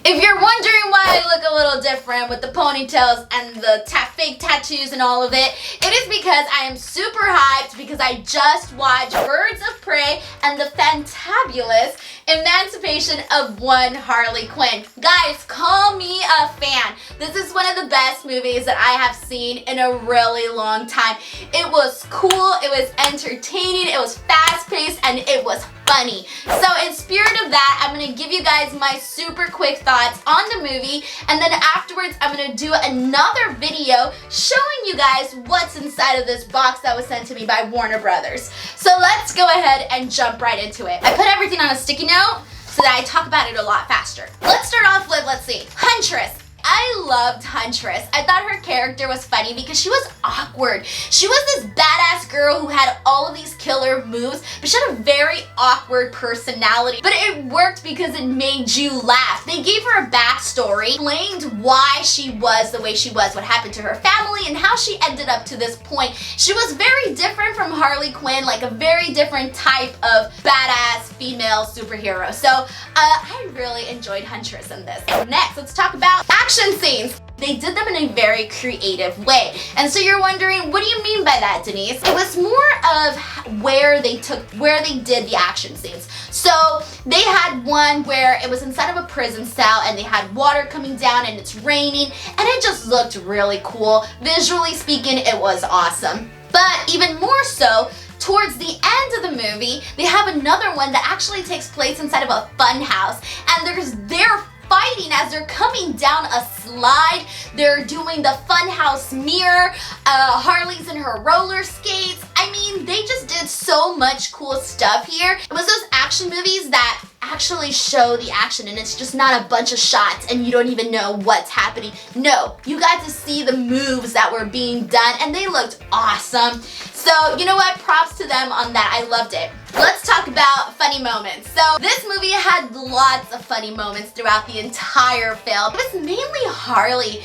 If you're wondering why I look a little different with the ponytails and the fake tattoos and all of it, it is because I am super hyped because I just watched Birds of Prey and the fantabulous Emancipation of One Harley Quinn. Guys, call me a fan. This is one of the best movies that I have seen in a really long time. It was cool, it was entertaining, it was fast-paced, and it was funny. So in spirit of that, I'm going to give you guys my super quick thoughts on the movie, and then afterwards I'm going to do another video showing you guys what's inside of this box that was sent to me by Warner Brothers. So let's go ahead and jump right into it. I put everything on a sticky note so that I talk about it a lot faster. Let's start off with, let's see, Huntress. I loved Huntress. I thought her character was funny because she was awkward. She was this badass girl who had all of these killer moves, but she had a very awkward personality. But it worked because it made you laugh. They gave her a backstory, explained why she was the way she was, what happened to her family, and how she ended up to this point. She was very different from Harley Quinn, like a very different type of badass female superhero. So I really enjoyed Huntress in this. Next, let's talk about action scenes. They did them in a very creative way. And so you're wondering, what do you mean by that, Denise? It was more of where they did the action scenes. So they had one where it was inside of a prison cell and they had water coming down and it's raining and it just looked really cool. Visually speaking, it was awesome. But even more so, towards the end of the movie, they have another one that actually takes place inside of a fun house, and they're fighting as they're coming down a slide. They're doing the funhouse mirror. Harley's in her roller skates. I mean, they just did so much cool stuff here. It was those action movies that actually show the action and it's just not a bunch of shots and you don't even know what's happening. No, you got to see the moves that were being done and they looked awesome. So, you know what? Props to them on that. I loved it. Let's talk about funny moments. So this movie had lots of funny moments throughout the entire film. It was mainly Harley.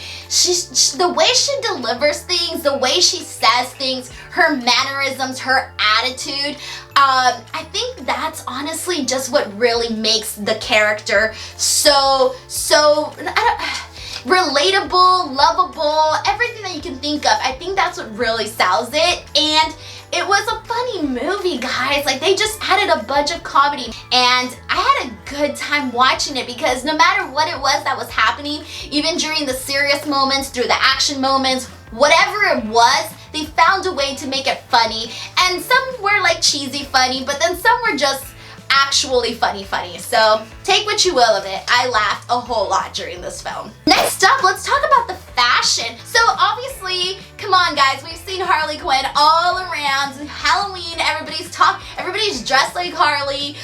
The way she delivers things, the way she says things, her mannerisms, her attitude. I think that's honestly just what really makes the character so relatable, lovable, everything that you can think of. I think that's what really sells it. And it was a funny movie, guys. Like, they just added a bunch of comedy. And I had a good time watching it because no matter what it was that was happening, even during the serious moments, through the action moments, whatever it was, they found a way to make it funny. And some were like cheesy funny, but then some were just actually funny. So take what you will of it. I laughed a whole lot during this film. Next up, let's talk about the fashion. So obviously, come on guys, we've seen Harley Quinn all around. Halloween, everybody's dressed like Harley.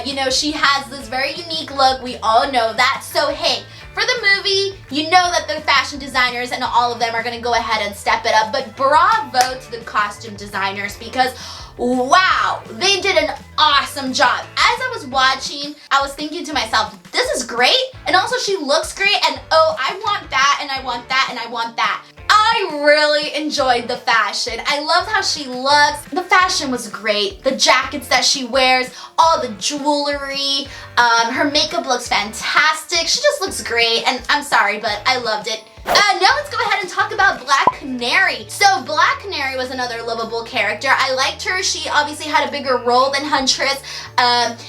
You know, she has this very unique look. We all know that. So hey, for the movie, you know that the fashion designers and all of them are going to go ahead and step it up. But bravo to the costume designers because wow, they did an awesome job. As I was watching, I was thinking to myself, this is great, and also she looks great, and oh, I want that, and I want that, and I want that. I really enjoyed the fashion. I loved how she looks. The fashion was great. The jackets that she wears, all the jewelry, her makeup looks fantastic. She just looks great, and I'm sorry, but I loved it. Now let's go ahead and talk about Black Canary. So Black Canary was another lovable character. I liked her. She obviously had a bigger role than Huntress.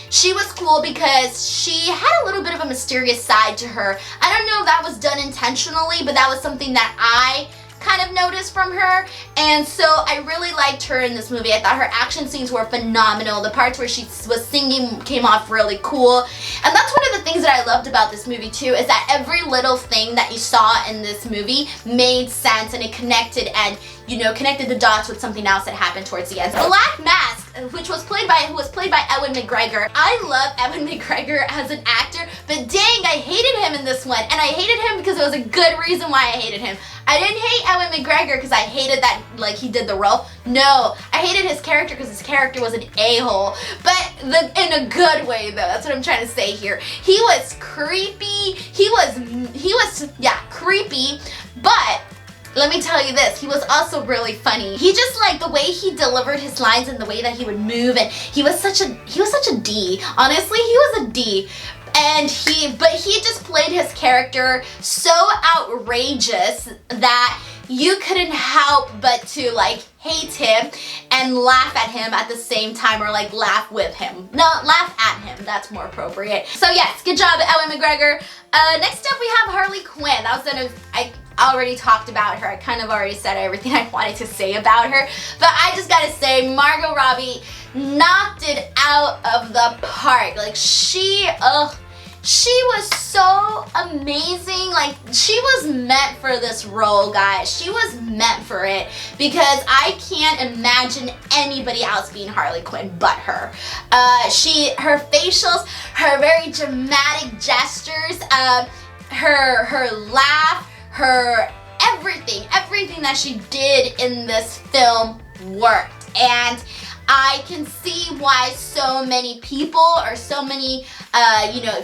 She was cool because she had a little bit of a mysterious side to her. I don't know if that was done intentionally, but that was something that I kind of noticed from her, and so I really liked her in this movie. I thought her action scenes were phenomenal. The parts where she was singing came off really cool, and that's one of the things that I loved about this movie too, is that every little thing that you saw in this movie made sense and it connected, and you know, connected the dots with something else that happened towards the end. Black Mask, who was played by Ewan McGregor. I love Ewan McGregor as an actor, but dang, I hated him in this one, and I hated him because it was a good reason why I hated him. I didn't hate Ewan McGregor because I hated that, like, he did the role. No, I hated his character because his character was an a-hole, but in a good way though. That's what I'm trying to say here. He was creepy. He was creepy, but let me tell you this, he was also really funny. He just, like, the way he delivered his lines and the way that he would move, and he was such a D. Honestly, he was a D. But he just played his character so outrageous that you couldn't help but to like hate him and laugh at him at the same time, or like laugh with him. No, laugh at him, that's more appropriate. So yes, good job, Ewan McGregor. Next up we have Harley Quinn. I already talked about her. I kind of already said everything I wanted to say about her, but I just gotta say, Margot Robbie knocked it out of the park. Like she was so amazing. Like she was meant for this role, guys. She was meant for it, because I can't imagine anybody else being Harley Quinn but her. Her facials, her very dramatic gestures, her laugh, her everything that she did in this film worked. And I can see why so many people, or so many,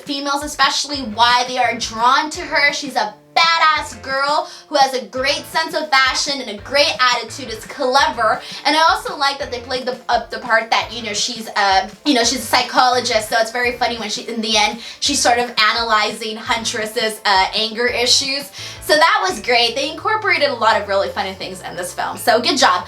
females especially, why they are drawn to her. She's a badass girl who has a great sense of fashion and a great attitude, is clever, and I also like that they played the part that she's a psychologist, so it's very funny when in the end she's sort of analyzing Huntress's anger issues. So that was great. They incorporated a lot of really funny things in this film, so good job.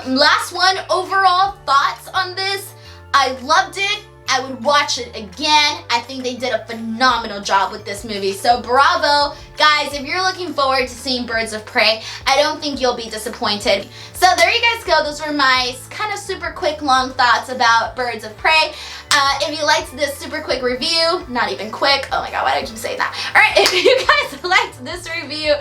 Last one, overall thoughts on this. I loved it. I would watch it again. I think they did a phenomenal job with this movie. So bravo. Guys, if you're looking forward to seeing Birds of Prey, I don't think you'll be disappointed. So there you guys go. Those were my kind of super quick, long thoughts about Birds of Prey. If you liked this super quick review, not even quick, oh my god, why did I keep saying that? Alright, if you guys liked this review,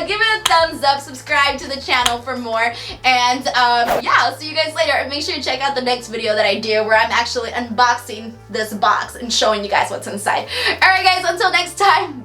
give it a thumbs up, subscribe to the channel for more, and yeah, I'll see you guys later. And make sure you check out the next video that I do, where I'm actually unboxing this box and showing you guys what's inside. Alright guys, until next time,